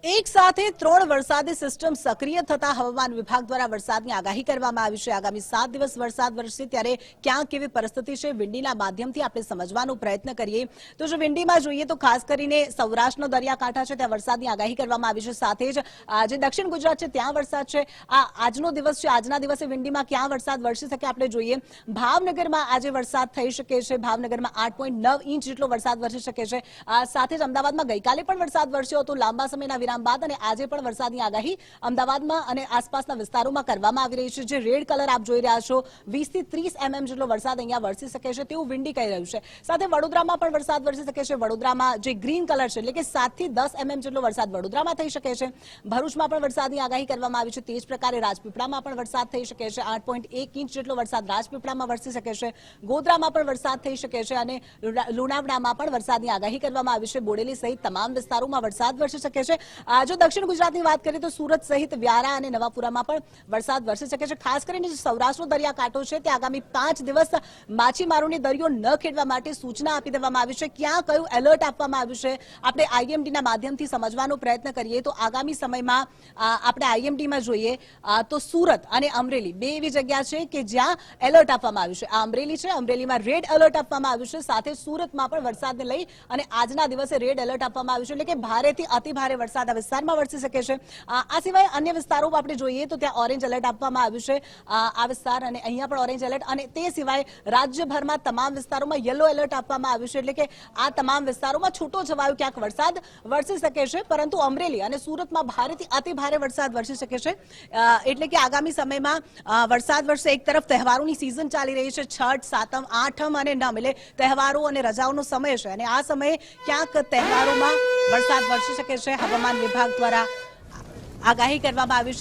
એક સાથે ત્રણ વરસાદી સિસ્ટમ સક્રિય થતા હવામાન વિભાગ દ્વારા વરસાદની આગાહી કરવામાં આવી છે। આગામી 7 દિવસ વરસાદ વરસશે ત્યારે ક્યાં કેવી પરિસ્થિતિ છે વિંડીના માધ્યમથી આપણે સમજવાનો પ્રયત્ન કરીએ તો જો વિંડીમાં જોઈએ તો ખાસ કરીને સૌરાષ્ટ્રનો દરિયાકાંઠા છે ત્યાં વરસાદની આગાહી કરવામાં આવી છે। સાથે જ જે દક્ષિણ ગુજરાત છે ત્યાં વરસાદ છે। આજનો દિવસ છે, આજના દિવસે વિંડીમાં ક્યાં વરસાદ વરસી શકે આપણે જોઈએ। ભાવનગરમાં આજે વરસાદ થઈ શકે છે। ભાવનગરમાં 8.9 ઇંચ જેટલો વરસાદ વરસી શકે છે। સાથે જ અમદાવાદમાં ગઈકાલે પણ વરસાદ વરસ્યો હતો લાંબા સમયના વિરામ બાદ અને આજે પણ વરસાદની આગાહી અમદાવાદમાં અને આસપાસના વિસ્તારોમાં કરવામાં આવી રહી છે। જે રેડ કલર આપ જોઈ રહ્યા છો 20 થી 30 mm જેટલો વરસાદ અહીંયા વરસી શકે છે તેવું વિંડી કહી રહ્યું છે। સાથે વડોદરામાં પણ વરસાદ વરસી શકે છે। વડોદરામાં જે ગ્રીન કલર છે એટલે કે 7 થી 10 mm જેટલો વરસાદ વડોદરામાં થઈ શકે છે। ભરૂચમાં પણ વરસાદની આગાહી કરવામાં આવી છે। તે જ પ્રકારે રાજપીપળામાં પણ વરસાદ થઈ શકે છે। 8.1 ઇંચ જેટલો વરસાદ રાજપીપળામાં વરસી શકે છે। ગોધરામાં પણ વરસાદ થઈ શકે છે અને લુણાવાડામાં પણ વરસાદની આગાહી કરવામાં આવી છે। બોડેલી સહિત તમામ વિસ્તારોમાં વરસાદ વરસી શકે છે। જો દક્ષિણ ગુજરાતની વાત કરીએ તો સુરત સહિત વ્યારા અને નવાપુરામાં પણ વરસાદ વરસી શકે છે। ખાસ કરીને જે સૌરાષ્ટ્રનો દરિયાકાંઠો છે તે આગામી 5 દિવસ માછીમારોને દરિયો ન ખેડવા માટે સૂચના આપી દેવામાં આવી છે। ક્યાં કયું એલર્ટ આપવામાં આવ્યું છે આપણે આઈએમડીના માધ્યમથી સમજવાનો પ્રયત્ન કરીએ તો આગામી સમયમાં આપણે આઈએમડીમાં જોઈએ તો સુરત અને અમરેલી બે એવી જગ્યા છે કે જ્યાં એલર્ટ આપવામાં આવ્યું છે। આ અમરેલી છે, અમરેલીમાં રેડ એલર્ટ આપવામાં આવ્યું છે। સાથે સુરતમાં પણ વરસાદને લઈ અને આજના દિવસે રેડ એલર્ટ આપવામાં આવ્યું છે એટલે કે ભારેથી અતિ ભારે વરસાદ આ વિસ્તારમાં વરસી શકે છે। આ સિવાય અન્ય વિસ્તારોમાં આપણે જોઈએ તો ત્યાં ઓરેન્જ એલર્ટ આપવામાં આવ્યું છે। આ વિસ્તાર અને અહીંયા પણ ઓરેન્જ એલર્ટ અને તે સિવાય રાજ્યભરમાં તમામ વિસ્તારોમાં યલો એલર્ટ આપવામાં આવ્યું છે એટલે કે આ તમામ વિસ્તારોમાં છૂટો છવાયો ક્યાંક વરસાદ વરસી શકે છે પરંતુ અમરેલી અને સુરતમાં ભારેથી અતિ ભારે વરસાદ વરસી શકે છે। એટલે કે આગામી સમયમાં વરસાદ વરસે। એક તરફ તહેવારોની સિઝન ચાલી રહી છે, છઠ, સાતમ, આઠમ અને નમ એટલે તહેવારો અને રજાઓનો સમય છે અને આ સમયે ક્યાંક તહેવારોમાં વરસાદ વરસી શકે છે। હવામાન વિભાગ દ્વારા આગાહી કરવામાં આવી છે।